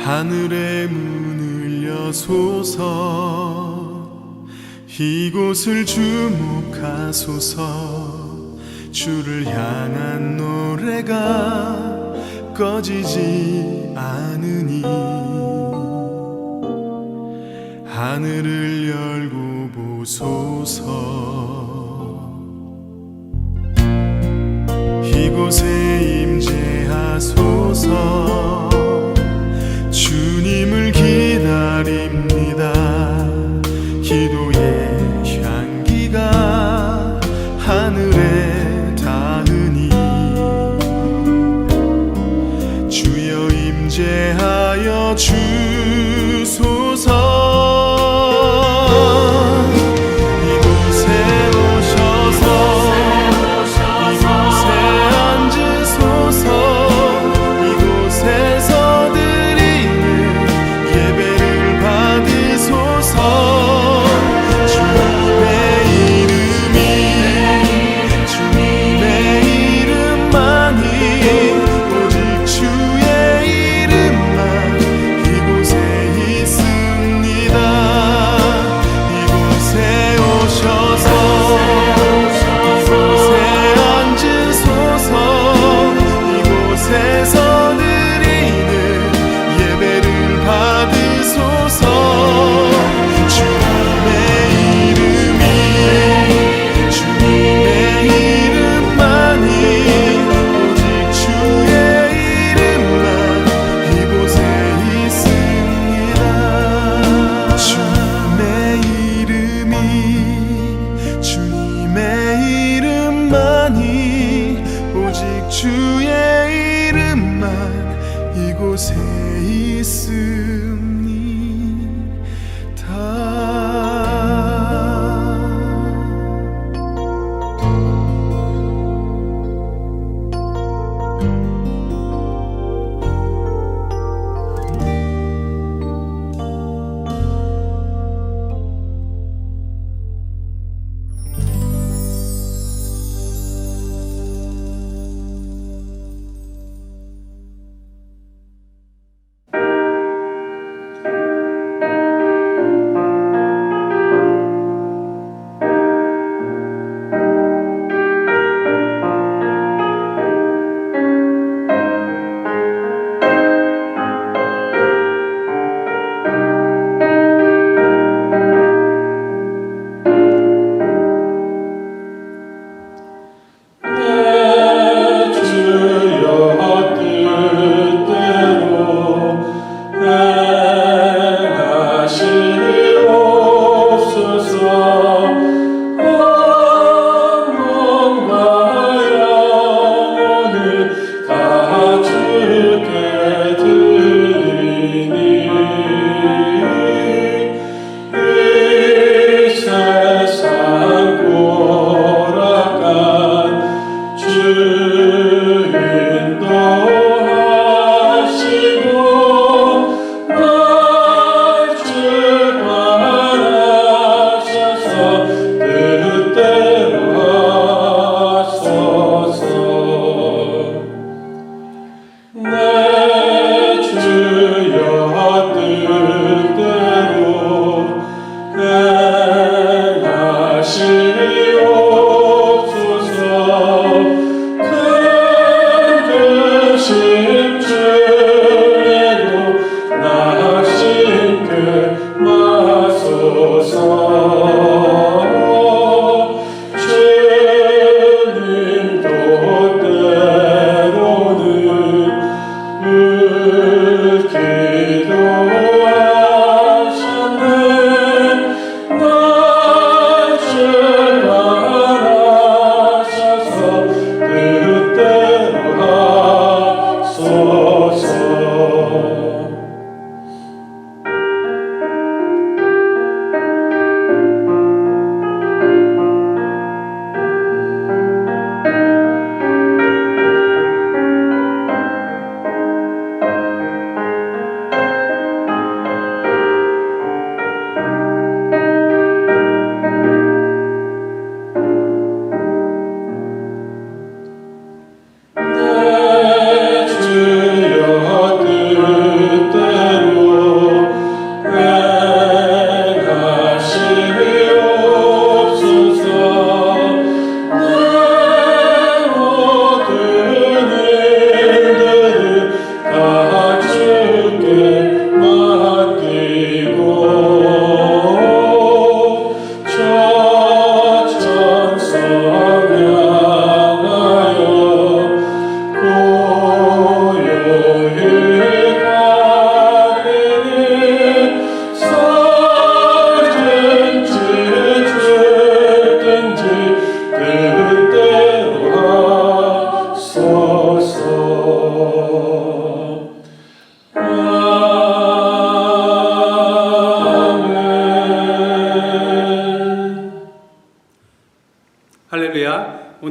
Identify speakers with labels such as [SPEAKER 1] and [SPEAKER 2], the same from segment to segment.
[SPEAKER 1] 하늘의 문을 여소서 이곳을 주목하소서 주를 향한 노래가 꺼지지 않으니 하늘을 열고 보소서 이곳에 임재하소서 주님을 기다립니다 기도의 향기가 하늘에 닿으니 주여 임재하여 주소서 주의 이름만 이곳에 있습니다.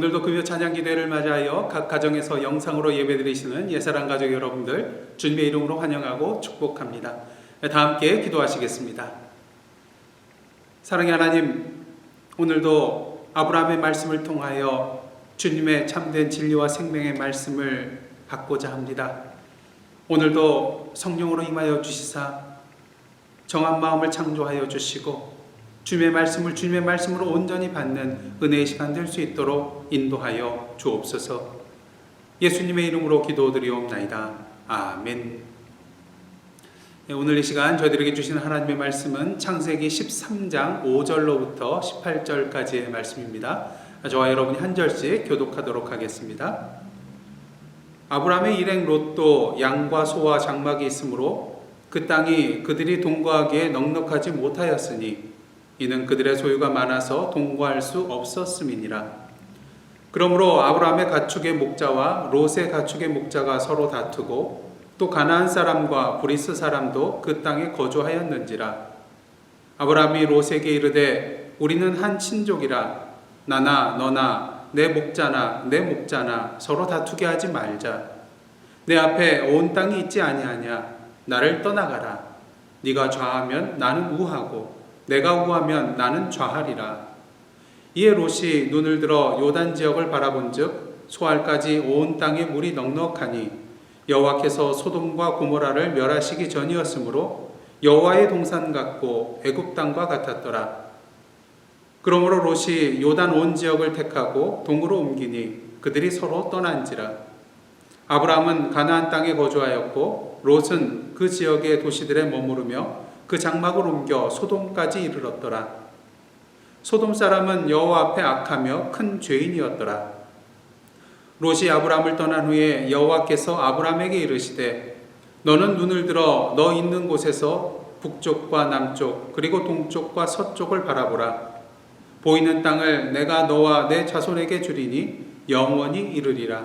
[SPEAKER 2] 오늘도 금요 찬양 기도회를 맞이하여 각 가정에서 영상으로 예배드리시는 예사랑 가족 여러분들 주님의 이름으로 환영하고 축복합니다. 다 함께 기도하시겠습니다. 사랑의 하나님, 오늘도 아브라함의 말씀을 통하여 주님의 참된 진리와 생명의 말씀을 받고자 합니다. 오늘도 성령으로 임하여 주시사 정한 마음을 창조하여 주시고 주님의 말씀을 주님의 말씀으로 온전히 받는 은혜의 시간 될 수 있도록 인도하여 주옵소서. 예수님의 이름으로 기도드리옵나이다. 아멘. 오늘 이 시간 저희들에게 주시는 하나님의 말씀은 창세기 13장 5절로부터 18절까지의 말씀입니다. 저와 여러분이 한 절씩 교독하도록 하겠습니다. 아브라함의 일행 롯도 양과 소와 장막이 있으므로 그 땅이 그들이 동거하기에 넉넉하지 못하였으니 이는 그들의 소유가 많아서 동거할 수 없었음이니라. 그러므로 아브라함의 가축의 목자와 롯의 가축의 목자가 서로 다투고 또 가나안 사람과 브리스 사람도 그 땅에 거주하였는지라. 아브라함이 롯에게 이르되 우리는 한 친족이라 나나 너나 내 목자나 내 목자나 서로 다투게 하지 말자. 내 앞에 온 땅이 있지 아니하냐. 나를 떠나가라. 네가 좌하면 나는 우하고 내가 우하면 나는 좌하리라. 이에 롯이 눈을 들어 요단 지역을 바라본즉 소알까지 온 땅에 물이 넉넉하니 여호와께서 소돔과 고모라를 멸하시기 전이었으므로 여호와의 동산 같고 애굽 땅과 같았더라. 그러므로 롯이 요단 온 지역을 택하고 동으로 옮기니 그들이 서로 떠난지라. 아브라함은 가나안 땅에 거주하였고 롯은 그 지역의 도시들에 머무르며 그 장막을 옮겨 소돔까지 이르렀더라. 소돔 사람은 여호와 앞에 악하며 큰 죄인이었더라. 롯이 아브라함을 떠난 후에 여호와께서 아브라함에게 이르시되 너는 눈을 들어 너 있는 곳에서 북쪽과 남쪽 그리고 동쪽과 서쪽을 바라보라. 보이는 땅을 내가 너와 내 자손에게 주리니 영원히 이르리라.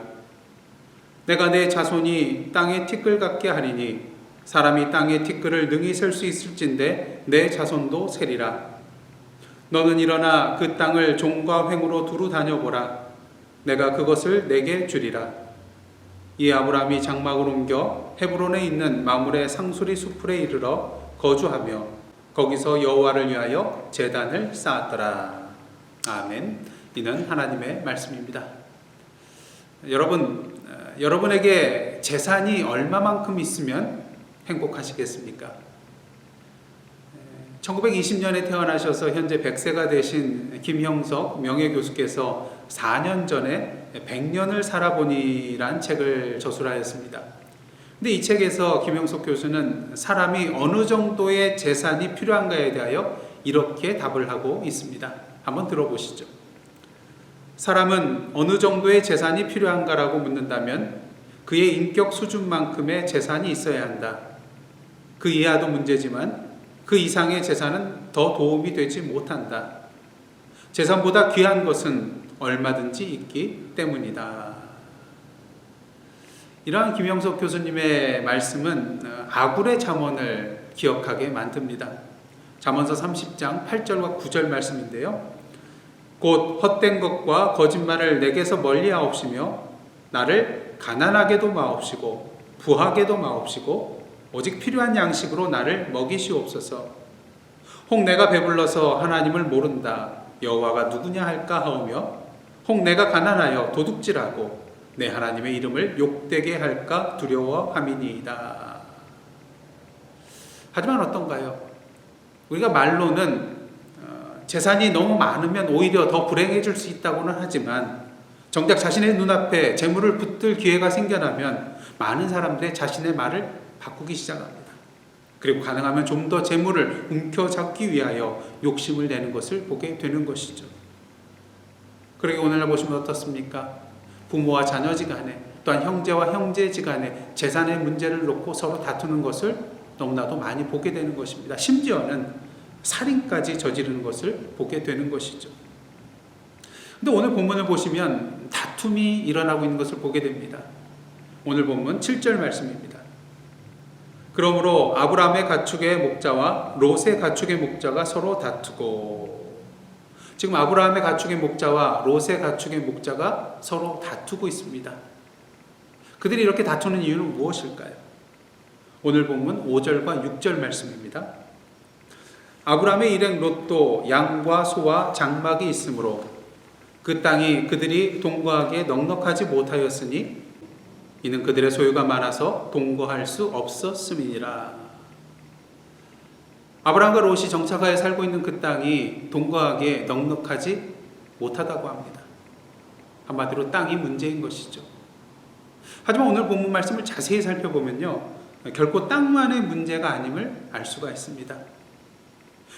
[SPEAKER 2] 내가 내 자손이 땅의 티끌 같게 하리니 사람이 땅의 티끌을 능히 셀 수 있을진데 내 자손도 세리라. 너는 일어나 그 땅을 종과 횡으로 두루 다녀보라. 내가 그것을 내게 주리라. 이에 아브라함이 장막을 옮겨 헤브론에 있는 마므레 상수리 수풀에 이르러 거주하며 거기서 여호와를 위하여 제단을 쌓았더라. 아멘. 이는 하나님의 말씀입니다. 여러분에게 재산이 얼마만큼 있으면 행복하시겠습니까? 1920년에 태어나셔서 현재 100세가 되신 김형석 명예교수께서 4년 전에 100년을 살아보니란 책을 저술하였습니다. 근데 이 책에서 김형석 교수는 사람이 어느 정도의 재산이 필요한가에 대하여 이렇게 답을 하고 있습니다. 한번 들어보시죠. 사람은 어느 정도의 재산이 필요한가라고 묻는다면 그의 인격 수준만큼의 재산이 있어야 한다. 그 이하도 문제지만 그 이상의 재산은 더 도움이 되지 못한다. 재산보다 귀한 것은 얼마든지 있기 때문이다. 이러한 김영석 교수님의 말씀은 아굴의 잠언을 기억하게 만듭니다. 잠언서 30장 8절과 9절 말씀인데요. 곧 헛된 것과 거짓말을 내게서 멀리하옵시며 나를 가난하게도 마옵시고 부하게도 마옵시고 오직 필요한 양식으로 나를 먹이시옵소서. 혹 내가 배불러서 하나님을 모른다 여호와가 누구냐 할까 하오며 혹 내가 가난하여 도둑질하고 내 하나님의 이름을 욕되게 할까 두려워함이니이다. 하지만 어떤가요? 우리가 말로는 재산이 너무 많으면 오히려 더 불행해질 수 있다고는 하지만 정작 자신의 눈앞에 재물을 붙들 기회가 생겨나면 많은 사람들이 자신의 말을 바꾸기 시작합니다. 그리고 가능하면 좀 더 재물을 움켜잡기 위하여 욕심을 내는 것을 보게 되는 것이죠. 그러게 오늘날 보시면 어떻습니까? 부모와 자녀지간에 또한 형제와 형제지간에 재산의 문제를 놓고 서로 다투는 것을 너무나도 많이 보게 되는 것입니다. 심지어는 살인까지 저지르는 것을 보게 되는 것이죠. 근데 오늘 본문을 보시면 다툼이 일어나고 있는 것을 보게 됩니다. 오늘 본문 7절 말씀입니다. 그러므로 아브라함의 가축의 목자와 롯의 가축의 목자가 서로 다투고. 지금 아브라함의 가축의 목자와 롯의 가축의 목자가 서로 다투고 있습니다. 그들이 이렇게 다투는 이유는 무엇일까요? 오늘 본문 5절과 6절 말씀입니다. 아브라함의 일행 롯도 양과 소와 장막이 있으므로 그 땅이 그들이 동거하기에 넉넉하지 못하였으니 이는 그들의 소유가 많아서 동거할 수 없었음이니라. 아브라함과 롯이 정착하여 살고 있는 그 땅이 동거하기에 넉넉하지 못하다고 합니다. 한마디로 땅이 문제인 것이죠. 하지만 오늘 본문 말씀을 자세히 살펴보면요, 결코 땅만의 문제가 아님을 알 수가 있습니다.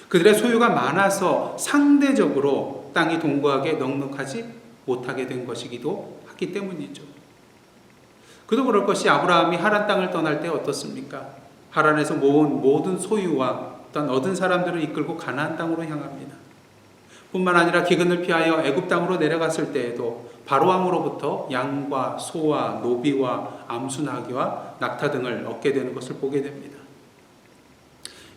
[SPEAKER 2] 그들의 소유가 많아서 상대적으로 땅이 동거하기에 넉넉하지 못하게 된 것이기도 하기 때문이죠. 그도 그럴 것이 아브라함이 하란 땅을 떠날 때 어떻습니까? 하란에서 모은 모든 소유와 어떤 얻은 사람들을 이끌고 가나안 땅으로 향합니다. 뿐만 아니라 기근을 피하여 애굽 땅으로 내려갔을 때에도 바로왕으로부터 양과 소와 노비와 암수 나귀와 낙타 등을 얻게 되는 것을 보게 됩니다.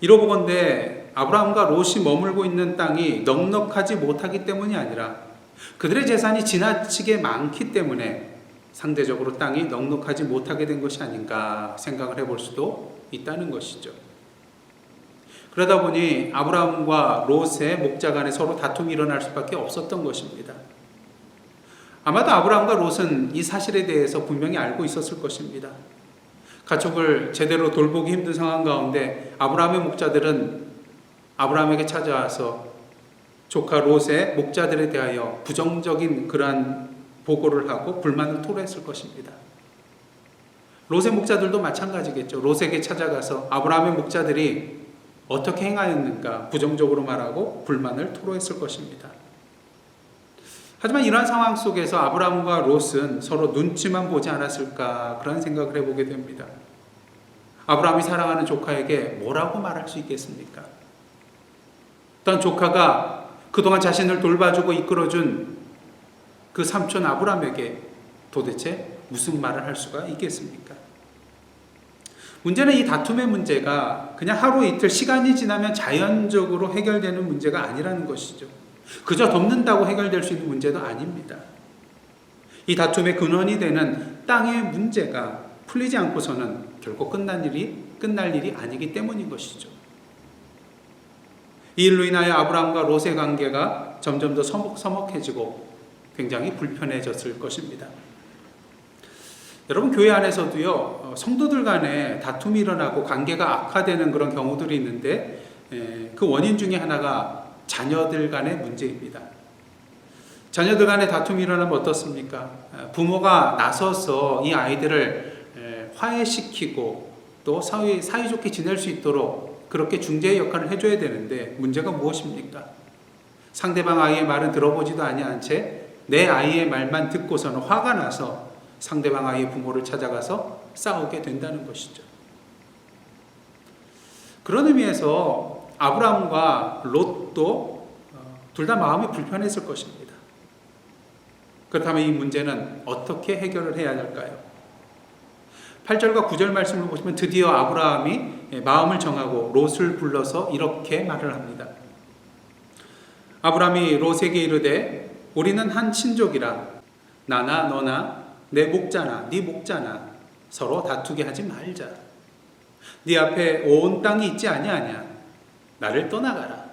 [SPEAKER 2] 이로 보건대 아브라함과 롯이 머물고 있는 땅이 넉넉하지 못하기 때문이 아니라 그들의 재산이 지나치게 많기 때문에 상대적으로 땅이 넉넉하지 못하게 된 것이 아닌가 생각을 해볼 수도 있다는 것이죠. 그러다 보니 아브라함과 롯의 목자 간에 서로 다툼이 일어날 수밖에 없었던 것입니다. 아마도 아브라함과 롯은 이 사실에 대해서 분명히 알고 있었을 것입니다. 가축을 제대로 돌보기 힘든 상황 가운데 아브라함의 목자들은 아브라함에게 찾아와서 조카 롯의 목자들에 대하여 부정적인 그러한 보고를 하고 불만을 토로했을 것입니다. 롯의 목자들도 마찬가지겠죠. 롯에게 찾아가서 아브라함의 목자들이 어떻게 행하였는가 부정적으로 말하고 불만을 토로했을 것입니다. 하지만 이러한 상황 속에서 아브라함과 롯은 서로 눈치만 보지 않았을까 그런 생각을 해보게 됩니다. 아브라함이 사랑하는 조카에게 뭐라고 말할 수 있겠습니까? 어떤 조카가 그동안 자신을 돌봐주고 이끌어준 그 삼촌 아브라함에게 도대체 무슨 말을 할 수가 있겠습니까? 문제는 이 다툼의 문제가 그냥 하루 이틀 시간이 지나면 자연적으로 해결되는 문제가 아니라는 것이죠. 그저 덮는다고 해결될 수 있는 문제도 아닙니다. 이 다툼의 근원이 되는 땅의 문제가 풀리지 않고서는 결코 끝날 일이 아니기 때문인 것이죠. 이 일로 인하여 아브라함과 롯의 관계가 점점 더 서먹해지고 굉장히 불편해졌을 것입니다. 여러분, 교회 안에서도요, 성도들 간에 다툼이 일어나고 관계가 악화되는 그런 경우들이 있는데 그 원인 중에 하나가 자녀들 간의 문제입니다. 자녀들 간의 다툼이 일어나면 어떻습니까? 부모가 나서서 이 아이들을 화해시키고 또 사이좋게 지낼 수 있도록 그렇게 중재의 역할을 해줘야 되는데 문제가 무엇입니까? 상대방 아이의 말은 들어보지도 아니한 채 내 아이의 말만 듣고서는 화가 나서 상대방 아이의 부모를 찾아가서 싸우게 된다는 것이죠. 그런 의미에서 아브라함과 롯도 둘 다 마음이 불편했을 것입니다. 그렇다면 이 문제는 어떻게 해결을 해야 할까요? 8절과 9절 말씀을 보시면 드디어 아브라함이 마음을 정하고 롯을 불러서 이렇게 말을 합니다. 아브라함이 롯에게 이르되 우리는 한 친족이라 나나 너나 내 목자나 네 목자나 서로 다투게 하지 말자. 네 앞에 온 땅이 있지 아니하냐. 나를 떠나가라.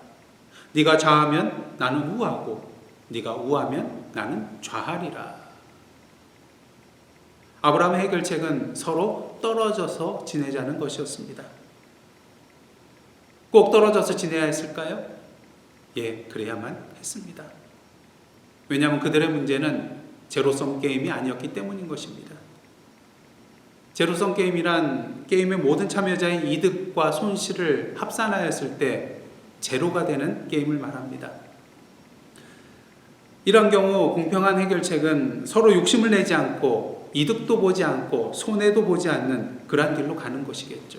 [SPEAKER 2] 네가 좌하면 나는 우하고 네가 우하면 나는 좌하리라. 아브라함의 해결책은 서로 떨어져서 지내자는 것이었습니다. 꼭 떨어져서 지내야 했을까요? 예, 그래야만 했습니다. 왜냐하면 그들의 문제는 제로섬 게임이 아니었기 때문인 것입니다. 제로섬 게임이란 게임의 모든 참여자의 이득과 손실을 합산하였을 때 제로가 되는 게임을 말합니다. 이런 경우 공평한 해결책은 서로 욕심을 내지 않고 이득도 보지 않고 손해도 보지 않는 그러한 길로 가는 것이겠죠.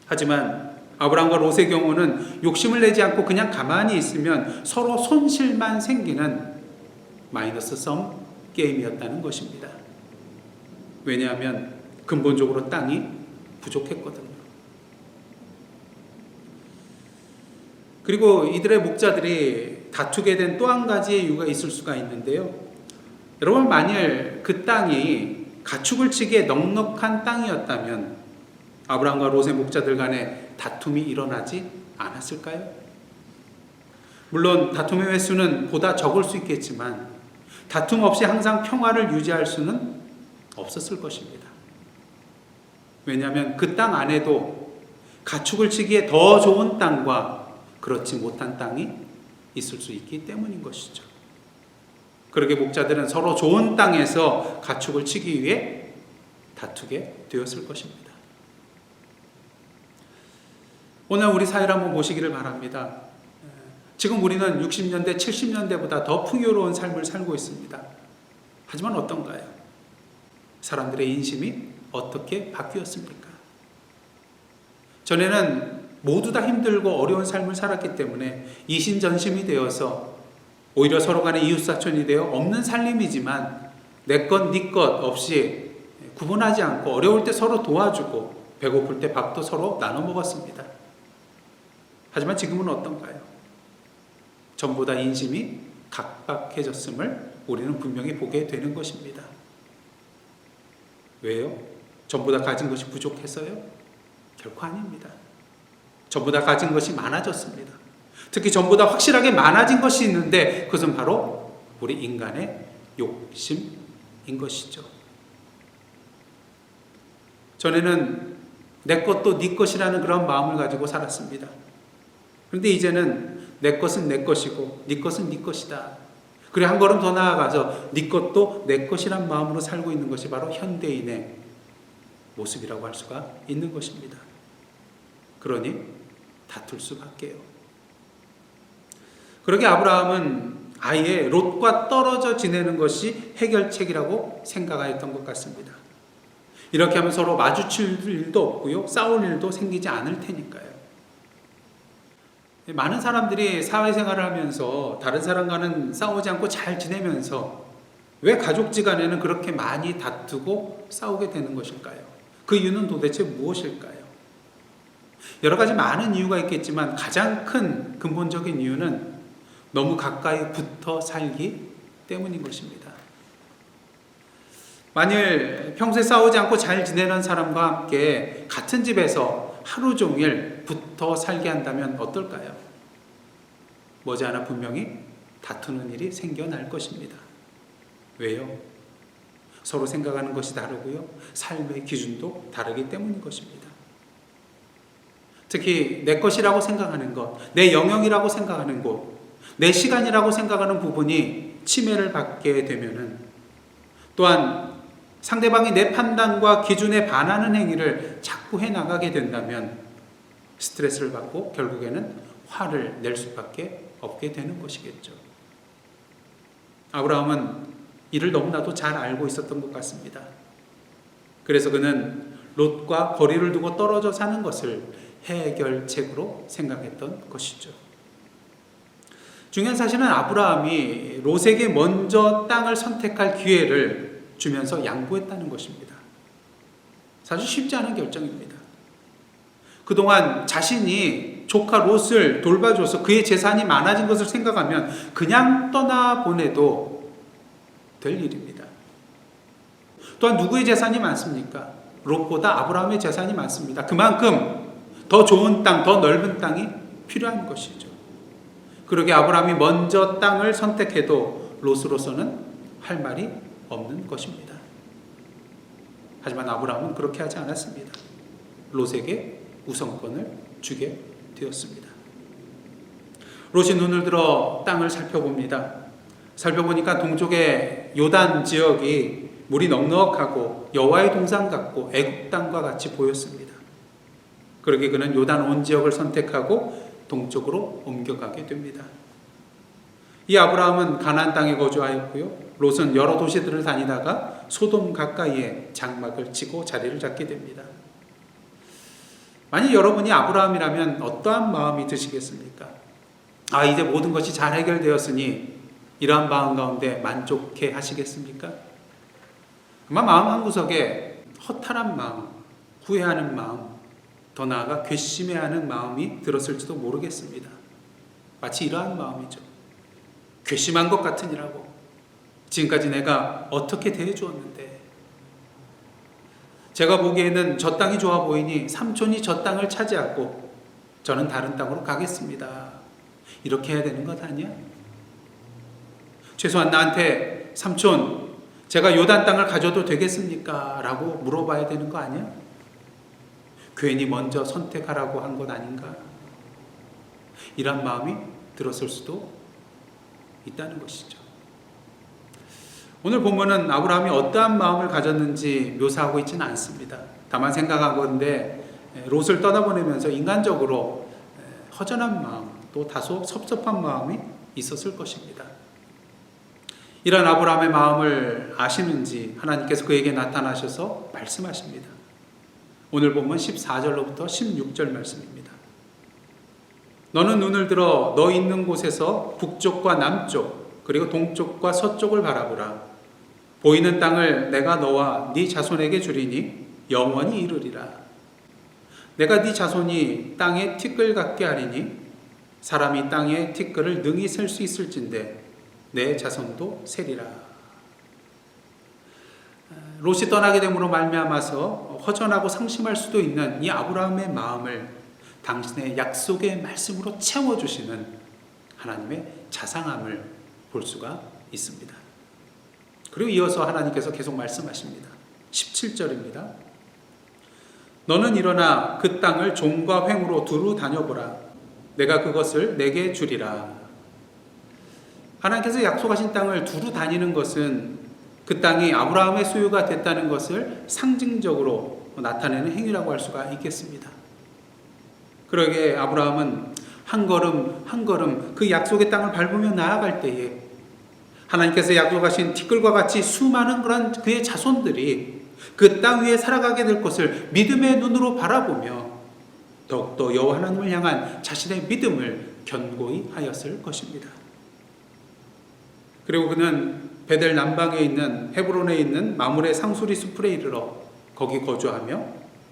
[SPEAKER 2] 하지만 아브라함과 롯의 경우는 욕심을 내지 않고 그냥 가만히 있으면 서로 손실만 생기는 마이너스 썸 게임이었다는 것입니다. 왜냐하면 근본적으로 땅이 부족했거든요. 그리고 이들의 목자들이 다투게 된 또 한 가지의 이유가 있을 수가 있는데요. 여러분, 만일 그 땅이 가축을 치기에 넉넉한 땅이었다면 아브라함과 롯의 목자들 간에 다툼이 일어나지 않았을까요? 물론 다툼의 횟수는 보다 적을 수 있겠지만 다툼 없이 항상 평화를 유지할 수는 없었을 것입니다. 왜냐하면 그 땅 안에도 가축을 치기에 더 좋은 땅과 그렇지 못한 땅이 있을 수 있기 때문인 것이죠. 그러게 목자들은 서로 좋은 땅에서 가축을 치기 위해 다투게 되었을 것입니다. 오늘 우리 사회를 한번 보시기를 바랍니다. 지금 우리는 60년대, 70년대보다 더 풍요로운 삶을 살고 있습니다. 하지만 어떤가요? 사람들의 인심이 어떻게 바뀌었습니까? 전에는 모두 다 힘들고 어려운 삶을 살았기 때문에 이신전심이 되어서 오히려 서로 간에 이웃사촌이 되어 없는 살림이지만 내 것, 네 것 없이 구분하지 않고 어려울 때 서로 도와주고 배고플 때 밥도 서로 나눠 먹었습니다. 하지만 지금은 어떤가요? 전부 다 인심이 각박해졌음을 우리는 분명히 보게 되는 것입니다. 왜요? 전부 다 가진 것이 부족해서요? 결코 아닙니다. 전부 다 가진 것이 많아졌습니다. 특히 전부 다 확실하게 많아진 것이 있는데 그것은 바로 우리 인간의 욕심인 것이죠. 전에는 내 것도 네 것이라는 그런 마음을 가지고 살았습니다. 그런데 이제는 내 것은 내 것이고 네 것은 네 것이다. 그래 한 걸음 더 나아가서 네 것도 내 것이란 마음으로 살고 있는 것이 바로 현대인의 모습이라고 할 수가 있는 것입니다. 그러니 다툴 수밖에요. 그러게 아브라함은 아예 롯과 떨어져 지내는 것이 해결책이라고 생각하였던 것 같습니다. 이렇게 하면 서로 마주칠 일도 없고요, 싸울 일도 생기지 않을 테니까요. 많은 사람들이 사회생활을 하면서 다른 사람과는 싸우지 않고 잘 지내면서 왜 가족지간에는 그렇게 많이 다투고 싸우게 되는 것일까요? 그 이유는 도대체 무엇일까요? 여러 가지 많은 이유가 있겠지만 가장 큰 근본적인 이유는 너무 가까이 붙어 살기 때문인 것입니다. 만일 평소에 싸우지 않고 잘 지내는 사람과 함께 같은 집에서 하루 종일 붙어 살게 한다면 어떨까요? 머지않아 분명히 다투는 일이 생겨날 것입니다. 왜요? 서로 생각하는 것이 다르고요, 삶의 기준도 다르기 때문인 것입니다. 특히 내 것이라고 생각하는 것, 내 영역이라고 생각하는 곳, 내 시간이라고 생각하는 부분이 침해를 받게 되면은, 또한 상대방이 내 판단과 기준에 반하는 행위를 자꾸 해나가게 된다면 스트레스를 받고 결국에는 화를 낼 수밖에 없게 되는 것이겠죠. 아브라함은 이를 너무나도 잘 알고 있었던 것 같습니다. 그래서 그는 롯과 거리를 두고 떨어져 사는 것을 해결책으로 생각했던 것이죠. 중요한 사실은 아브라함이 롯에게 먼저 땅을 선택할 기회를 주면서 양보했다는 것입니다. 사실 쉽지 않은 결정입니다. 그동안 자신이 조카 롯을 돌봐줘서 그의 재산이 많아진 것을 생각하면 그냥 떠나보내도 될 일입니다. 또한 누구의 재산이 많습니까? 롯보다 아브라함의 재산이 많습니다. 그만큼 더 좋은 땅, 더 넓은 땅이 필요한 것이죠. 그러게 아브라함이 먼저 땅을 선택해도 롯으로서는 할 말이 없는 것입니다. 하지만 아브라함은 그렇게 하지 않았습니다. 롯에게 우선권을 주게 되었습니다. 롯이 눈을 들어 땅을 살펴봅니다. 살펴보니까 동쪽의 요단 지역이 물이 넉넉하고 여호와의 동산 같고 애굽 땅과 같이 보였습니다. 그러게 그는 요단 온 지역을 선택하고 동쪽으로 옮겨가게 됩니다. 이 아브라함은 가나안 땅에 거주하였고요, 롯은 여러 도시들을 다니다가 소돔 가까이에 장막을 치고 자리를 잡게 됩니다. 만약 여러분이 아브라함이라면 어떠한 마음이 드시겠습니까? 이제 모든 것이 잘 해결되었으니 이러한 마음 가운데 만족해 하시겠습니까? 아마 마음 한구석에 허탈한 마음, 후회하는 마음, 더 나아가 괘씸해하는 마음이 들었을지도 모르겠습니다. 마치 이러한 마음이죠. 괘씸한 것 같으니라고. 지금까지 내가 어떻게 대해주었는데. 제가 보기에는 저 땅이 좋아 보이니 삼촌이 저 땅을 차지하고 저는 다른 땅으로 가겠습니다. 이렇게 해야 되는 것 아니야? 최소한 나한테 삼촌, 제가 요단 땅을 가져도 되겠습니까? 라고 물어봐야 되는 거 아니야? 괜히 먼저 선택하라고 한 것 아닌가? 이런 마음이 들었을 수도 있다는 것이죠. 오늘 본문은 아브라함이 어떠한 마음을 가졌는지 묘사하고 있지는 않습니다. 다만 생각한 건데 롯을 떠나보내면서 인간적으로 허전한 마음, 또 다소 섭섭한 마음이 있었을 것입니다. 이런 아브라함의 마음을 아시는지 하나님께서 그에게 나타나셔서 말씀하십니다. 오늘 본문 14절로부터 16절 말씀입니다. 너는 눈을 들어 너 있는 곳에서 북쪽과 남쪽 그리고 동쪽과 서쪽을 바라보라. 보이는 땅을 내가 너와 네 자손에게 주리니 영원히 이르리라. 내가 네 자손이 땅에 티끌 같게 하리니 사람이 땅에 티끌을 능히 셀 수 있을진데 내 자손도 세리라. 롯이 떠나게 됨으로 말미암아서 허전하고 상심할 수도 있는 이 아브라함의 마음을 당신의 약속의 말씀으로 채워주시는 하나님의 자상함을 볼 수가 있습니다. 그리고 이어서 하나님께서 계속 말씀하십니다. 17절입니다. 너는 일어나 그 땅을 종과 횡으로 두루 다녀보라. 내가 그것을 내게 주리라. 하나님께서 약속하신 땅을 두루 다니는 것은 그 땅이 아브라함의 소유가 됐다는 것을 상징적으로 나타내는 행위라고 할 수가 있겠습니다. 그러기에 아브라함은 한 걸음 한 걸음 그 약속의 땅을 밟으며 나아갈 때에 하나님께서 약속하신 티끌과 같이 수많은 그런 그의 자손들이 그 땅 위에 살아가게 될 것을 믿음의 눈으로 바라보며 더욱더 여호와 하나님을 향한 자신의 믿음을 견고히 하였을 것입니다. 그리고 그는 베델 남방에 있는 헤브론에 있는 마므레 상수리 숲에 이르러 거기 거주하며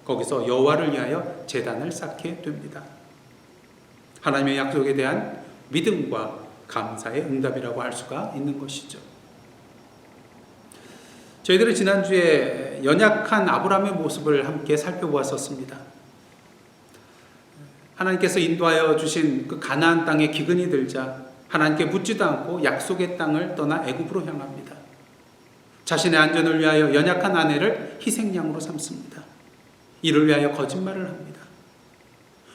[SPEAKER 2] 거기서 여호와를 위하여 제단을 쌓게 됩니다. 하나님의 약속에 대한 믿음과 감사의 응답이라고 할 수가 있는 것이죠. 저희들은 지난주에 연약한 아브라함의 모습을 함께 살펴보았었습니다. 하나님께서 인도하여 주신 그 가나안 땅에 기근이 들자 하나님께 묻지도 않고 약속의 땅을 떠나 애굽으로 향합니다. 자신의 안전을 위하여 연약한 아내를 희생양으로 삼습니다. 이를 위하여 거짓말을 합니다.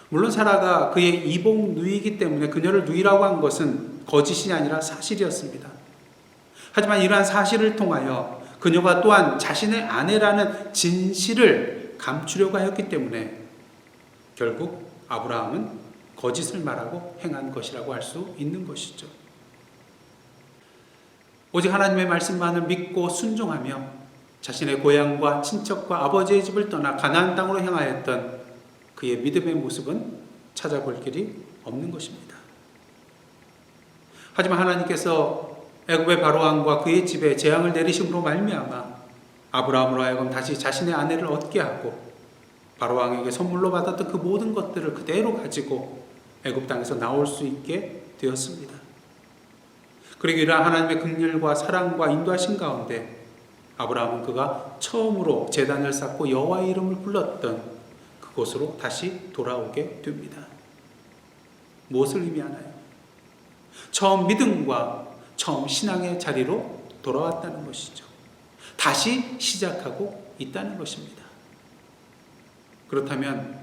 [SPEAKER 2] 물론 사라가 그의 이복 누이이기 때문에 그녀를 누이라고 한 것은 거짓이 아니라 사실이었습니다. 하지만 이러한 사실을 통하여 그녀가 또한 자신의 아내라는 진실을 감추려고 하였기 때문에 결국 아브라함은 거짓을 말하고 행한 것이라고 할 수 있는 것이죠. 오직 하나님의 말씀만을 믿고 순종하며 자신의 고향과 친척과 아버지의 집을 떠나 가나안 땅으로 향하였던 그의 믿음의 모습은 찾아볼 길이 없는 것입니다. 하지만 하나님께서 애굽의 바로왕과 그의 집에 재앙을 내리심으로 말미암아 아브라함으로 하여금 다시 자신의 아내를 얻게 하고 바로왕에게 선물로 받았던 그 모든 것들을 그대로 가지고 애굽 땅에서 나올 수 있게 되었습니다. 그리고 이러한 하나님의 긍휼과 사랑과 인도하신 가운데 아브라함은 그가 처음으로 제단을 쌓고 여호와의 이름을 불렀던 그곳으로 다시 돌아오게 됩니다. 무엇을 의미하나요? 처음 믿음과 처음 신앙의 자리로 돌아왔다는 것이죠. 다시 시작하고 있다는 것입니다. 그렇다면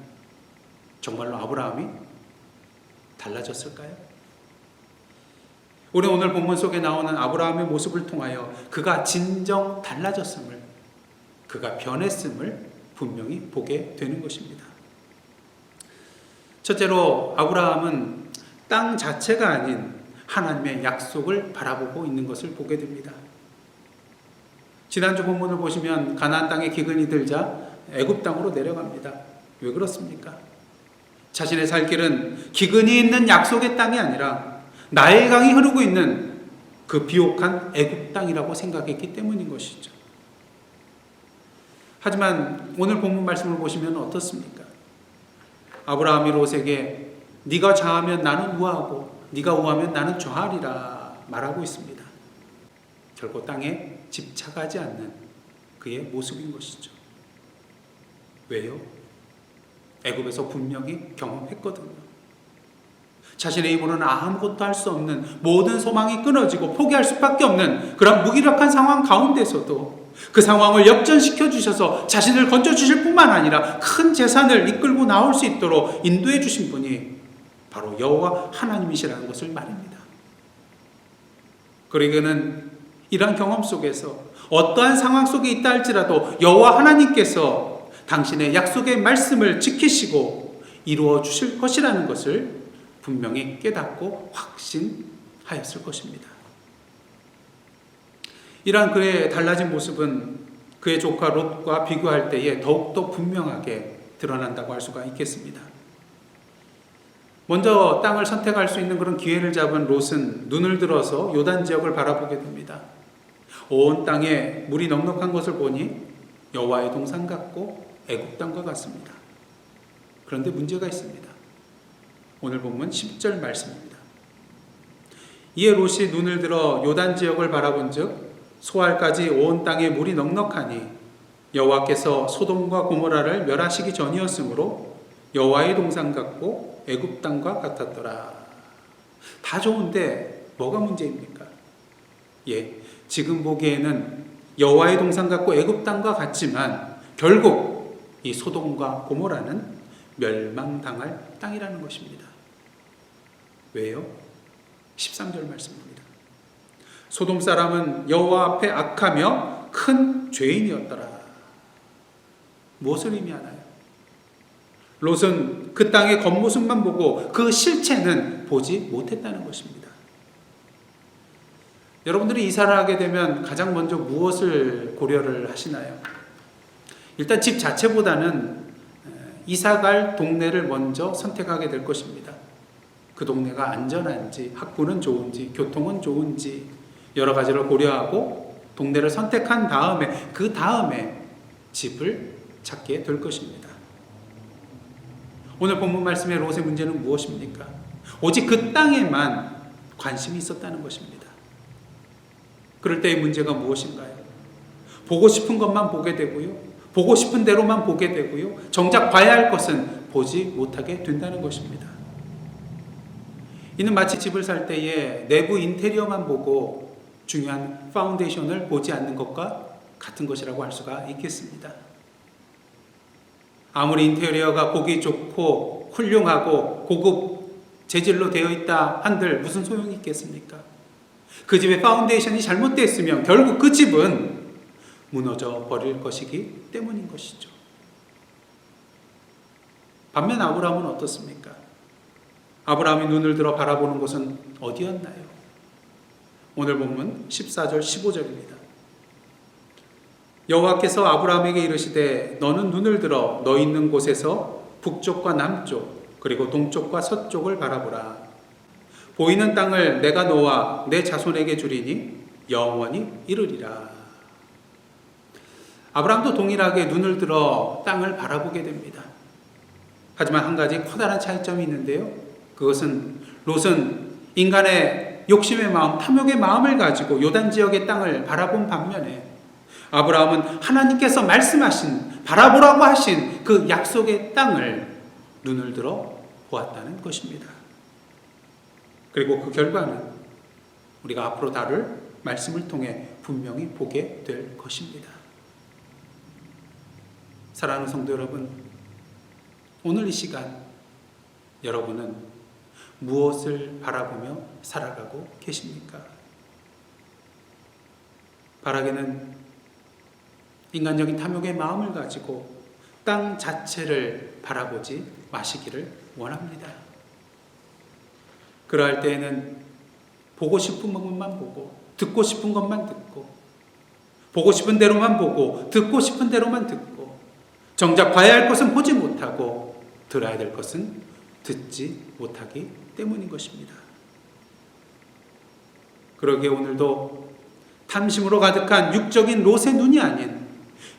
[SPEAKER 2] 정말로 아브라함이 달라졌을까요? 우리 오늘 본문 속에 나오는 아브라함의 모습을 통하여 그가 진정 달라졌음을, 그가 변했음을 분명히 보게 되는 것입니다. 첫째로 아브라함은 땅 자체가 아닌 하나님의 약속을 바라보고 있는 것을 보게 됩니다. 지난주 본문을 보시면 가나안 땅에 기근이 들자 애굽 땅으로 내려갑니다. 왜 그렇습니까? 자신의 살 길은 기근이 있는 약속의 땅이 아니라 나일 강이 흐르고 있는 그 비옥한 애굽 땅이라고 생각했기 때문인 것이죠. 하지만 오늘 본문 말씀을 보시면 어떻습니까? 아브라함이 롯에게 네가 좌하면 나는 우하고 네가 우하면 나는 좌하리라 말하고 있습니다. 결코 땅에 집착하지 않는 그의 모습인 것이죠. 왜요? 애굽에서 분명히 경험했거든요. 자신의 힘으로는 아무것도 할 수 없는, 모든 소망이 끊어지고 포기할 수밖에 없는 그런 무기력한 상황 가운데서도 그 상황을 역전시켜 주셔서 자신을 건져 주실 뿐만 아니라 큰 재산을 이끌고 나올 수 있도록 인도해 주신 분이 바로 여호와 하나님이시라는 것을 말입니다. 그러기는 이러한 경험 속에서 어떠한 상황 속에 있다 할지라도 여호와 하나님께서 당신의 약속의 말씀을 지키시고 이루어 주실 것이라는 것을 분명히 깨닫고 확신하였을 것입니다. 이러한 그의 달라진 모습은 그의 조카 롯과 비교할 때에 더욱더 분명하게 드러난다고 할 수가 있겠습니다. 먼저 땅을 선택할 수 있는 그런 기회를 잡은 롯은 눈을 들어서 요단 지역을 바라보게 됩니다. 온 땅에 물이 넉넉한 것을 보니 여호와의 동산 같고 애굽 땅과 같습니다. 그런데 문제가 있습니다. 오늘 본문 10절 말씀입니다. 이에 롯이 눈을 들어 요단 지역을 바라본즉 소알까지 온 땅에 물이 넉넉하니 여호와께서 소돔과 고모라를 멸하시기 전이었으므로 여호와의 동산 같고 애굽 땅과 같았더라. 다 좋은데 뭐가 문제입니까? 지금 보기에는 여호와의 동산 같고 애굽 땅과 같지만 결국 이 소돔과 고모라는 멸망당할 땅이라는 것입니다. 왜요? 13절 말씀입니다. 소돔 사람은 여호와 앞에 악하며 큰 죄인이었더라. 무엇을 의미하나요? 롯은 그 땅의 겉모습만 보고 그 실체는 보지 못했다는 것입니다. 여러분들이 이사를 하게 되면 가장 먼저 무엇을 고려를 하시나요? 일단 집 자체보다는 이사갈 동네를 먼저 선택하게 될 것입니다. 그 동네가 안전한지, 학구는 좋은지, 교통은 좋은지 여러 가지를 고려하고 동네를 선택한 다음에 그 다음에 집을 찾게 될 것입니다. 오늘 본문 말씀의 롯의 문제는 무엇입니까? 오직 그 땅에만 관심이 있었다는 것입니다. 그럴 때의 문제가 무엇인가요? 보고 싶은 것만 보게 되고요. 보고 싶은 대로만 보게 되고요. 정작 봐야 할 것은 보지 못하게 된다는 것입니다. 이는 마치 집을 살 때에 내부 인테리어만 보고 중요한 파운데이션을 보지 않는 것과 같은 것이라고 할 수가 있겠습니다. 아무리 인테리어가 보기 좋고 훌륭하고 고급 재질로 되어 있다 한들 무슨 소용이 있겠습니까? 그 집의 파운데이션이 잘못되었으면 결국 그 집은 무너져 버릴 것이기 때문인 것이죠. 반면 아브라함은 어떻습니까? 아브라함이 눈을 들어 바라보는 곳은 어디였나요? 오늘 본문 14절 15절입니다. 여호와께서 아브라함에게 이르시되 너는 눈을 들어 너 있는 곳에서 북쪽과 남쪽 그리고 동쪽과 서쪽을 바라보라. 보이는 땅을 내가 너와 내 자손에게 주리니 영원히 이르리라. 아브라함도 동일하게 눈을 들어 땅을 바라보게 됩니다. 하지만 한 가지 커다란 차이점이 있는데요. 그것은 롯은 인간의 욕심의 마음, 탐욕의 마음을 가지고 요단 지역의 땅을 바라본 반면에 아브라함은 하나님께서 말씀하신, 바라보라고 하신 그 약속의 땅을 눈을 들어 보았다는 것입니다. 그리고 그 결과는 우리가 앞으로 다룰 말씀을 통해 분명히 보게 될 것입니다. 사랑하는 성도 여러분, 오늘 이 시간 여러분은 무엇을 바라보며 살아가고 계십니까? 바라기는 인간적인 탐욕의 마음을 가지고 땅 자체를 바라보지 마시기를 원합니다. 그러할 때에는 보고 싶은 것만 보고 듣고 싶은 것만 듣고 보고 싶은 대로만 보고 듣고 싶은 대로만 듣고 정작 봐야 할 것은 보지 못하고 들어야 될 것은 듣지 못하기 때문인 것입니다. 그러기에 오늘도 탐심으로 가득한 육적인 롯의 눈이 아닌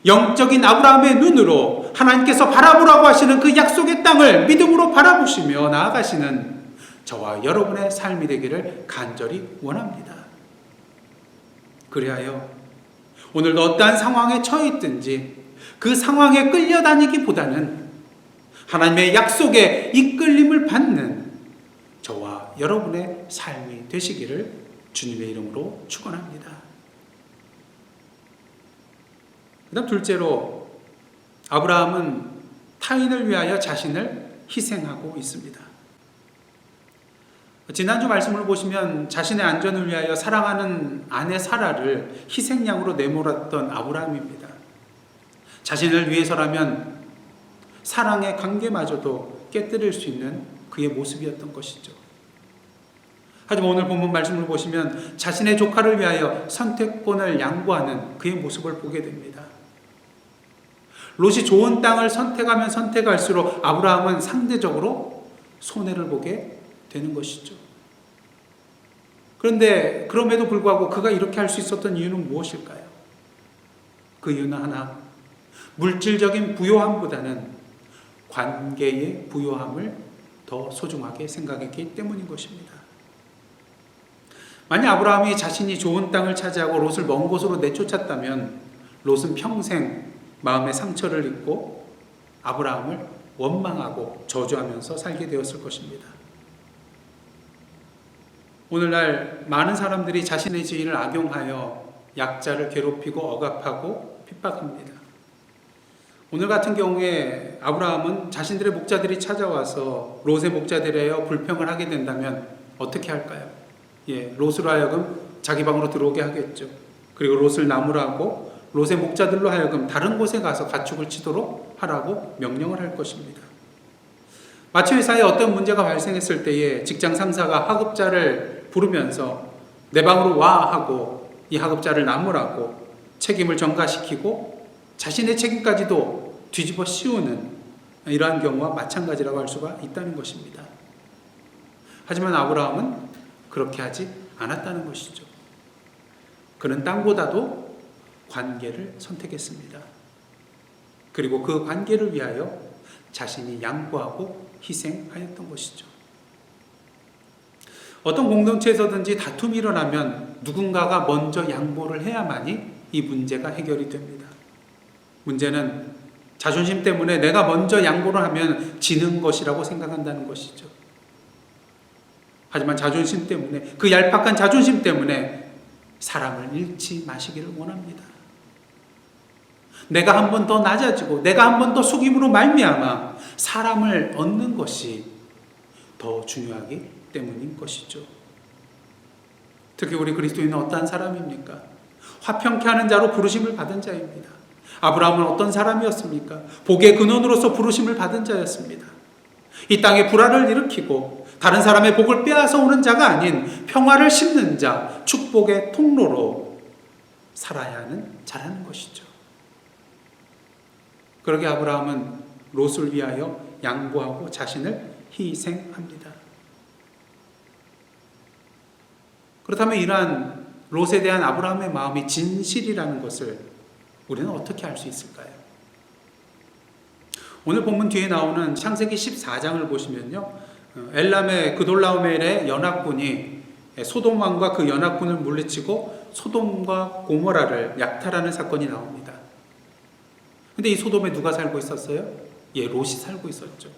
[SPEAKER 2] 영적인 아브라함의 눈으로 하나님께서 바라보라고 하시는 그 약속의 땅을 믿음으로 바라보시며 나아가시는 저와 여러분의 삶이 되기를 간절히 원합니다. 그리하여 오늘도 어떠한 상황에 처해 있든지 그 상황에 끌려다니기보다는 하나님의 약속에 이끌림을 받는 저와 여러분의 삶이 되시기를 주님의 이름으로 축원합니다. 그다음 둘째로 아브라함은 타인을 위하여 자신을 희생하고 있습니다. 지난주 말씀을 보시면 자신의 안전을 위하여 사랑하는 아내 사라를 희생양으로 내몰았던 아브라함입니다. 자신을 위해서라면 사랑의 관계마저도 깨뜨릴 수 있는 그의 모습이었던 것이죠. 하지만 오늘 본문 말씀을 보시면 자신의 조카를 위하여 선택권을 양보하는 그의 모습을 보게 됩니다. 롯이 좋은 땅을 선택하면 선택할수록 아브라함은 상대적으로 손해를 보게 되는 것이죠. 그런데 그럼에도 불구하고 그가 이렇게 할 수 있었던 이유는 무엇일까요? 그 이유는 하나, 물질적인 부요함보다는 관계의 부요함을 더 소중하게 생각했기 때문인 것입니다. 만약 아브라함이 자신이 좋은 땅을 차지하고 롯을 먼 곳으로 내쫓았다면 롯은 평생 마음의 상처를 입고 아브라함을 원망하고 저주하면서 살게 되었을 것입니다. 오늘날 많은 사람들이 자신의 지위를 악용하여 약자를 괴롭히고 억압하고 핍박합니다. 오늘 같은 경우에 아브라함은 자신들의 목자들이 찾아와서 롯의 목자들에게 불평을 하게 된다면 어떻게 할까요? 롯으로 하여금 자기 방으로 들어오게 하겠죠. 그리고 롯을 나무로 하고 롯의 목자들로 하여금 다른 곳에 가서 가축을 치도록 하라고 명령을 할 것입니다. 마치 회사에 어떤 문제가 발생했을 때에 직장 상사가 하급자를 부르면서 내 방으로 와 하고 이 하급자를 나무라고 책임을 전가시키고 자신의 책임까지도 뒤집어 씌우는 이러한 경우와 마찬가지라고 할 수가 있다는 것입니다. 하지만 아브라함은 그렇게 하지 않았다는 것이죠. 그는 땅보다도 관계를 선택했습니다. 그리고 그 관계를 위하여 자신이 양보하고 희생하였던 것이죠. 어떤 공동체에서든지 다툼이 일어나면 누군가가 먼저 양보를 해야만이 이 문제가 해결이 됩니다. 문제는 자존심 때문에 내가 먼저 양보를 하면 지는 것이라고 생각한다는 것이죠. 하지만 자존심 때문에, 그 얄팍한 자존심 때문에 사람을 잃지 마시기를 원합니다. 내가 한 번 더 낮아지고 내가 한 번 더 속임으로 말미암아 사람을 얻는 것이 더 중요하기 때문인 것이죠. 특히 우리 그리스도인은 어떠한 사람입니까? 화평케 하는 자로 부르심을 받은 자입니다. 아브라함은 어떤 사람이었습니까? 복의 근원으로서 부르심을 받은 자였습니다. 이 땅에 불화를 일으키고 다른 사람의 복을 빼앗아 오는 자가 아닌 평화를 심는 자, 축복의 통로로 살아야 하는 자라는 것이죠. 그러게 아브라함은 롯을 위하여 양보하고 자신을 희생합니다. 그렇다면 이러한 롯에 대한 아브라함의 마음이 진실이라는 것을 우리는 어떻게 알 수 있을까요? 오늘 본문 뒤에 나오는 창세기 14장을 보시면요, 엘람의 그돌라오멜의 연합군이 소돔 왕과 그 연합군을 물리치고 소돔과 고모라를 약탈하는 사건이 나옵니다. 근데 이 소돔에 누가 살고 있었어요? 롯이 살고 있었죠.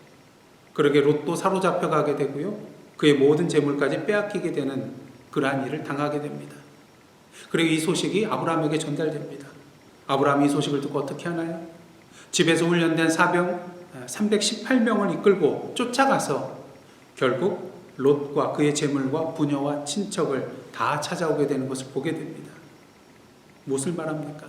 [SPEAKER 2] 그러게 롯도 사로잡혀 가게 되고요, 그의 모든 재물까지 빼앗기게 되는 그러한 일을 당하게 됩니다. 그리고 이 소식이 아브라함에게 전달됩니다. 아브라함이 이 소식을 듣고 어떻게 하나요? 집에서 훈련된 사병 318명을 이끌고 쫓아가서 결국 롯과 그의 재물과 부녀와 친척을 다 찾아오게 되는 것을 보게 됩니다. 무엇을 말합니까?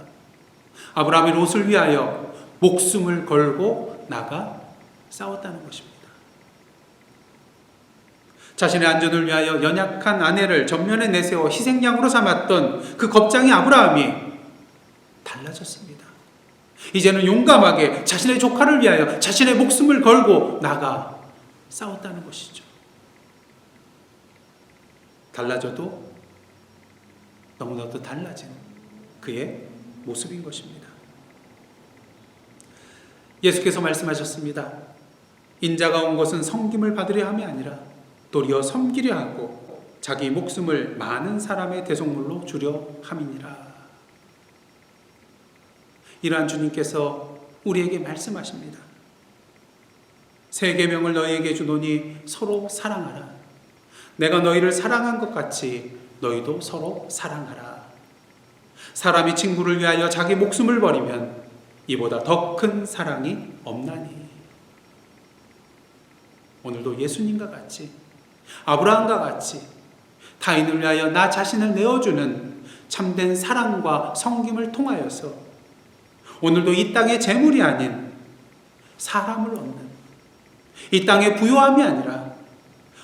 [SPEAKER 2] 아브라함이 롯을 위하여 목숨을 걸고 나가 싸웠다는 것입니다. 자신의 안전을 위하여 연약한 아내를 전면에 내세워 희생양으로 삼았던 그 겁쟁이 아브라함이 달라졌습니다. 이제는 용감하게 자신의 조카를 위하여 자신의 목숨을 걸고 나가 싸웠다는 것이죠. 달라져도 너무나도 달라진 그의 모습인 것입니다. 예수께서 말씀하셨습니다. 인자가 온 것은 섬김을 받으려 함이 아니라 도리어 섬기려 하고 자기 목숨을 많은 사람의 대속물로 주려 함이니라. 이러한 주님께서 우리에게 말씀하십니다. 새 계명을 너희에게 주노니 서로 사랑하라. 내가 너희를 사랑한 것 같이 너희도 서로 사랑하라. 사람이 친구를 위하여 자기 목숨을 버리면 이보다 더 큰 사랑이 없나니. 오늘도 예수님과 같이, 아브라함과 같이 타인을 위하여 나 자신을 내어주는 참된 사랑과 섬김을 통하여서 오늘도 이 땅의 재물이 아닌 사람을 얻는, 이 땅의 부요함이 아니라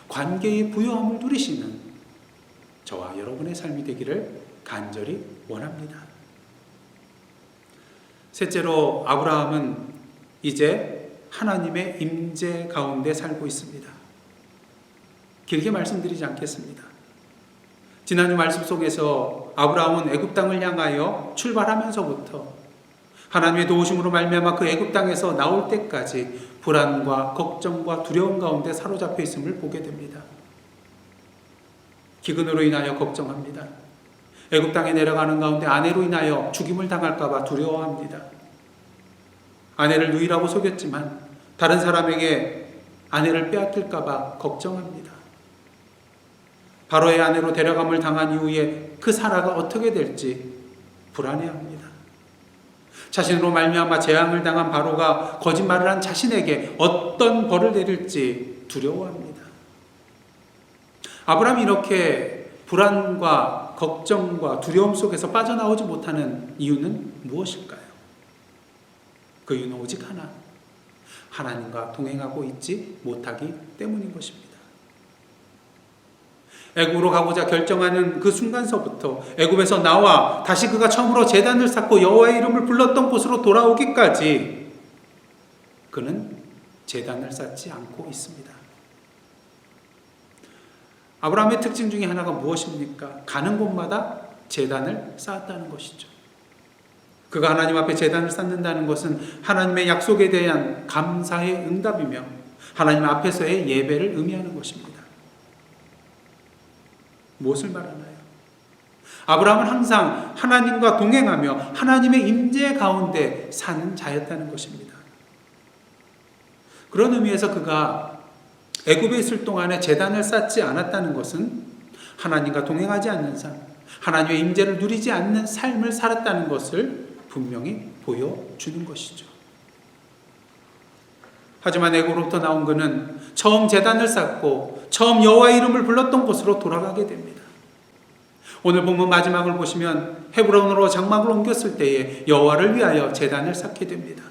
[SPEAKER 2] 관계의 부요함을 누리시는 저와 여러분의 삶이 되기를 간절히 원합니다. 셋째로, 아브라함은 이제 하나님의 임재 가운데 살고 있습니다. 길게 말씀드리지 않겠습니다. 지난주 말씀 속에서 아브라함은 애굽 땅을 향하여 출발하면서부터 하나님의 도우심으로 말미암아 그 애굽 땅에서 나올 때까지 불안과 걱정과 두려움 가운데 사로잡혀 있음을 보게 됩니다. 기근으로 인하여 걱정합니다. 애굽 땅에 내려가는 가운데 아내로 인하여 죽임을 당할까 봐 두려워합니다. 아내를 누이라고 속였지만 다른 사람에게 아내를 빼앗길까 봐 걱정합니다. 바로의 아내로 데려감을 당한 이후에 그 사라가 어떻게 될지 불안해합니다. 자신으로 말미암아 재앙을 당한 바로가 거짓말을 한 자신에게 어떤 벌을 내릴지 두려워합니다. 아브라함이 이렇게 불안과 걱정과 두려움 속에서 빠져나오지 못하는 이유는 무엇일까요? 그 이유는 오직 하나, 하나님과 동행하고 있지 못하기 때문인 것입니다. 애굽으로 가고자 결정하는 그 순간서부터 애굽에서 나와 다시 그가 처음으로 제단을 쌓고 여호와의 이름을 불렀던 곳으로 돌아오기까지 그는 제단을 쌓지 않고 있습니다. 아브라함의 특징 중에 하나가 무엇입니까? 가는 곳마다 제단을 쌓았다는 것이죠. 그가 하나님 앞에 제단을 쌓는다는 것은 하나님의 약속에 대한 감사의 응답이며 하나님 앞에서의 예배를 의미하는 것입니다. 무엇을 말하나요? 아브라함은 항상 하나님과 동행하며 하나님의 임재 가운데 사는 자였다는 것입니다. 그런 의미에서 그가 애굽에 있을 동안에 제단을 쌓지 않았다는 것은 하나님과 동행하지 않는 삶, 하나님의 임재를 누리지 않는 삶을 살았다는 것을 분명히 보여주는 것이죠. 하지만 애굽으로부터 나온 그는 처음 제단을 쌓고 처음 여호와의 이름을 불렀던 곳으로 돌아가게 됩니다. 오늘 본문 마지막을 보시면 헤브론으로 장막을 옮겼을 때에 여호와를 위하여 제단을 쌓게 됩니다.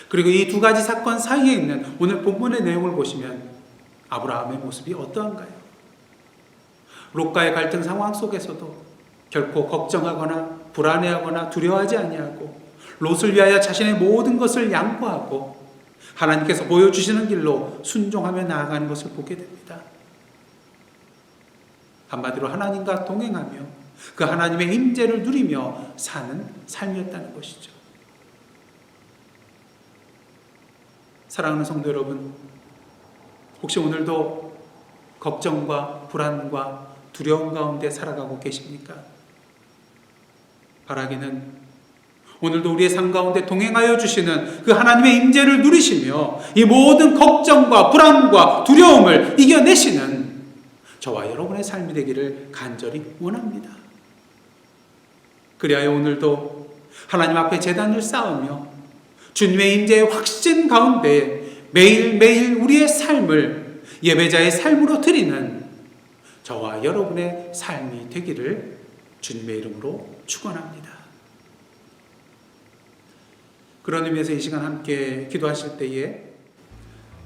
[SPEAKER 2] 그리고 이 두 가지 사건 사이에 있는 오늘 본문의 내용을 보시면 아브라함의 모습이 어떠한가요? 롯과의 갈등 상황 속에서도 결코 걱정하거나 불안해하거나 두려워하지 아니하고 롯을 위하여 자신의 모든 것을 양보하고 하나님께서 보여주시는 길로 순종하며 나아가는 것을 보게 됩니다. 한마디로 하나님과 동행하며 그 하나님의 임재를 누리며 사는 삶이었다는 것이죠. 사랑하는 성도 여러분, 혹시 오늘도 걱정과 불안과 두려움 가운데 살아가고 계십니까? 바라기는 오늘도 우리의 삶 가운데 동행하여 주시는 그 하나님의 임재를 누리시며 이 모든 걱정과 불안과 두려움을 이겨내시는 저와 여러분의 삶이 되기를 간절히 원합니다. 그리하여 오늘도 하나님 앞에 제단을 쌓으며 주님의 임재의 확신 가운데 매일매일 우리의 삶을 예배자의 삶으로 드리는 저와 여러분의 삶이 되기를 주님의 이름으로 축원합니다. 그런 의미에서 이 시간 함께 기도하실 때에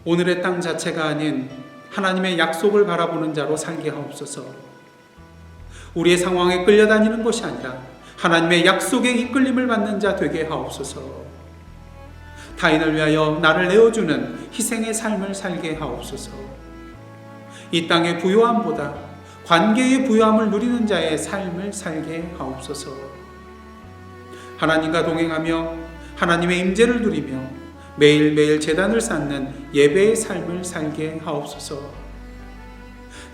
[SPEAKER 2] 오늘의 땅 자체가 아닌 하나님의 약속을 바라보는 자로 살게 하옵소서. 우리의 상황에 끌려다니는 것이 아니라 하나님의 약속에 이끌림을 받는 자 되게 하옵소서. 타인을 위하여 나를 내어주는 희생의 삶을 살게 하옵소서. 이 땅의 부요함보다 관계의 부요함을 누리는 자의 삶을 살게 하옵소서. 하나님과 동행하며 하나님의 임재를 누리며 매일매일 제단을 쌓는 예배의 삶을 살게 하옵소서.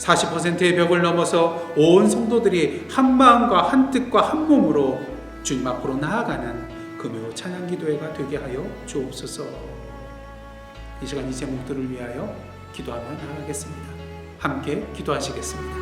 [SPEAKER 2] 40%의 벽을 넘어서 온 성도들이 한 마음과 한 뜻과 한 몸으로 주님 앞으로 나아가는 금요 찬양 기도회가 되게 하여 주옵소서. 이 시간 이 제목들을 위하여 기도하며 나아가겠습니다. 함께 기도하시겠습니다.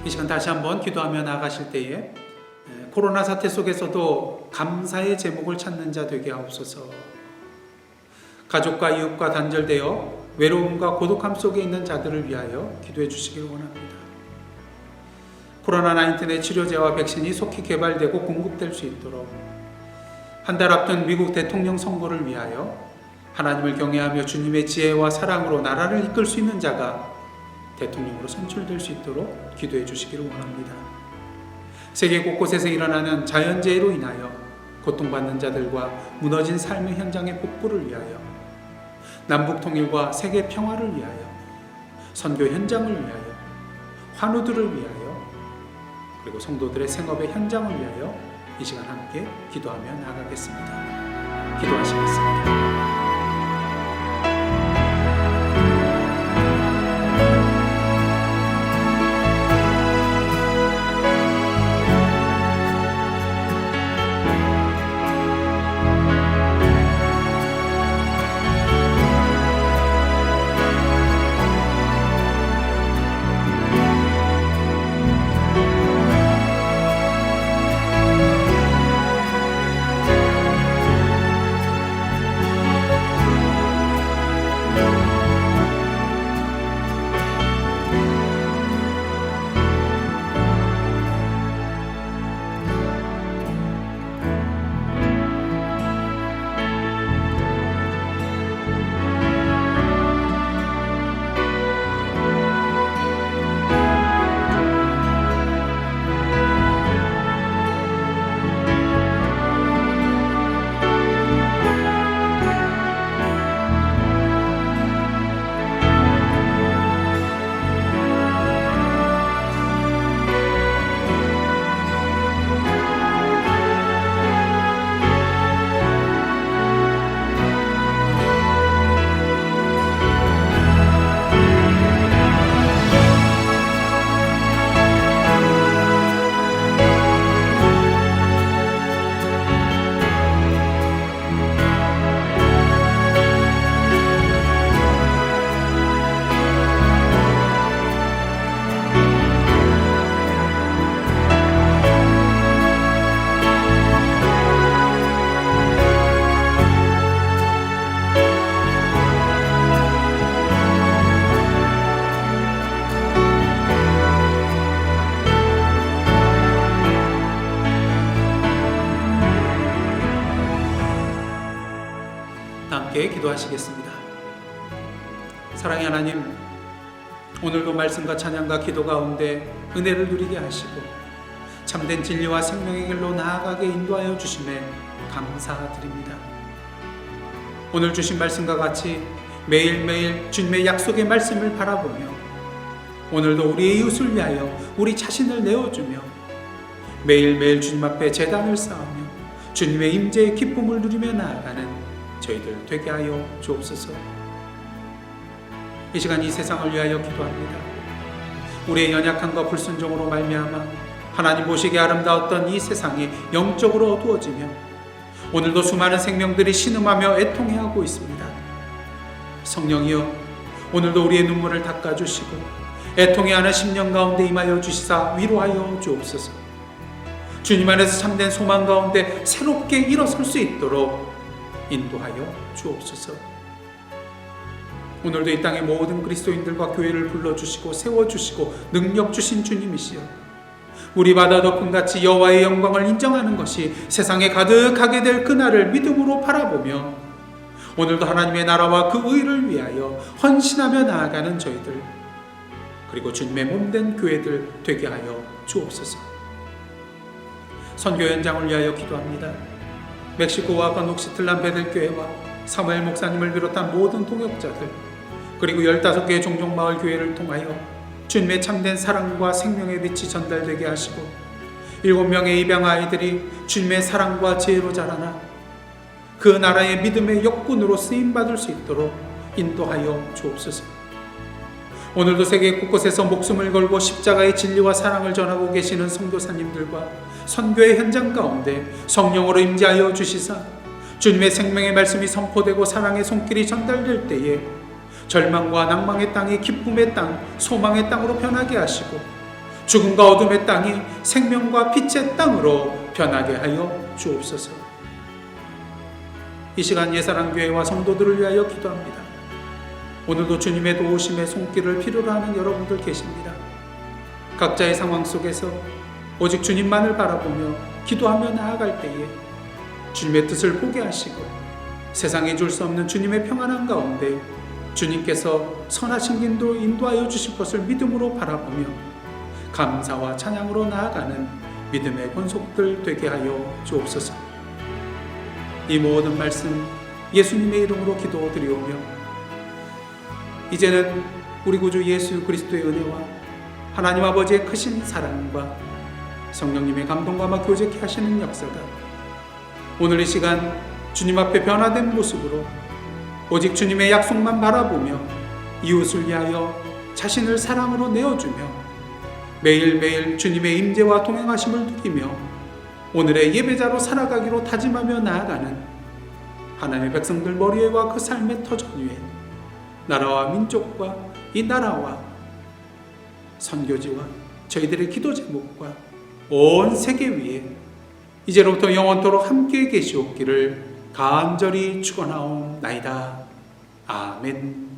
[SPEAKER 2] 이 시간 다시 한번 기도하며 나아가실 때에 코로나 사태 속에서도 감사의 제목을 찾는 자 되게 하옵소서. 가족과 이웃과 단절되어 외로움과 고독함 속에 있는 자들을 위하여 기도해 주시기를 원합니다. 코로나19의 치료제와 백신이 속히 개발되고 공급될 수 있도록 한 달 앞둔 미국 대통령 선거를 위하여 하나님을 경외하며 주님의 지혜와 사랑으로 나라를 이끌 수 있는 자가 대통령으로 선출될 수 있도록 기도해 주시기를 원합니다. 세계 곳곳에서 일어나는 자연재해로 인하여 고통받는 자들과 무너진 삶의 현장의 복구를 위하여, 남북 통일과 세계 평화를 위하여, 선교 현장을 위하여, 환우들을 위하여, 그리고 성도들의 생업의 현장을 위하여 이 시간 함께 기도하며 나아가겠습니다. 기도하시겠습니다. 함께 기도하시겠습니다. 사랑의 하나님, 오늘도 말씀과 찬양과 기도 가운데 은혜를 누리게 하시고 참된 진리와 생명의 길로 나아가게 인도하여 주심에 감사드립니다. 오늘 주신 말씀과 같이 매일매일 주님의 약속의 말씀을 바라보며 오늘도 우리의 이웃을 위하여 우리 자신을 내어주며 매일매일 주님 앞에 제단을 쌓으며 주님의 임재의 기쁨을 누리며 나아가는 저희들 되게 하여 주옵소서. 이 시간 이 세상을 위하여 기도합니다. 우리의 연약함과 불순종으로 말미암아 하나님 보시기에 아름다웠던 이 세상이 영적으로 어두워지며 오늘도 수많은 생명들이 신음하며 애통해하고 있습니다. 성령이여, 오늘도 우리의 눈물을 닦아주시고 애통해하는 심령 가운데 임하여 주시사 위로하여 주옵소서. 주님 안에서 참된 소망 가운데 새롭게 일어설 수 있도록 인도하여 주옵소서. 오늘도 이 땅의 모든 그리스도인들과 교회를 불러주시고 세워주시고 능력 주신 주님이시여, 우리 바다 덮음같이 여호와의 영광을 인정하는 것이 세상에 가득하게 될 그날을 믿음으로 바라보며 오늘도 하나님의 나라와 그 의를 위하여 헌신하며 나아가는 저희들, 그리고 주님의 몸된 교회들 되게 하여 주옵소서. 선교 현장을 위하여 기도합니다. 멕시코와 건옥시틀란 베들교회와 사무엘 목사님을 비롯한 모든 동역자들, 그리고 15개의 종족마을 교회를 통하여 주님의 참된 사랑과 생명의 빛이 전달되게 하시고 7명의 입양 아이들이 주님의 사랑과 지혜로 자라나 그 나라의 믿음의 역군으로 쓰임받을 수 있도록 인도하여 주옵소서. 오늘도 세계 곳곳에서 목숨을 걸고 십자가의 진리와 사랑을 전하고 계시는 선교사님들과 선교의 현장 가운데 성령으로 임재하여 주시사 주님의 생명의 말씀이 선포되고 사랑의 손길이 전달될 때에 절망과 낭망의 땅이 기쁨의 땅, 소망의 땅으로 변하게 하시고 죽음과 어둠의 땅이 생명과 빛의 땅으로 변하게 하여 주옵소서. 이 시간 예사랑교회와 성도들을 위하여 기도합니다. 오늘도 주님의 도우심의 손길을 필요로 하는 여러분들 계십니다. 각자의 상황 속에서 오직 주님만을 바라보며 기도하며 나아갈 때에 주님의 뜻을 보게 하시고 세상에 줄 수 없는 주님의 평안한 가운데 주님께서 선하신 길로 인도하여 주실 것을 믿음으로 바라보며 감사와 찬양으로 나아가는 믿음의 권속들 되게 하여 주옵소서. 이 모든 말씀 예수님의 이름으로 기도드리오며 이제는 우리 구주 예수 그리스도의 은혜와 하나님 아버지의 크신 사랑과 성령님의 감동과 교제케 하시는 역사가 오늘 이 시간 주님 앞에 변화된 모습으로 오직 주님의 약속만 바라보며 이웃을 위하여 자신을 사랑으로 내어주며 매일매일 주님의 임재와 동행하심을 누리며 오늘의 예배자로 살아가기로 다짐하며 나아가는 하나님의 백성들 머리에와 그 삶의 터전 위에 나라와 민족과 이 나라와 선교지와 저희들의 기도 제목과 온 세계 위에 이제로부터 영원토록 함께 계시옵기를 간절히 축원하옵나이다. 아멘.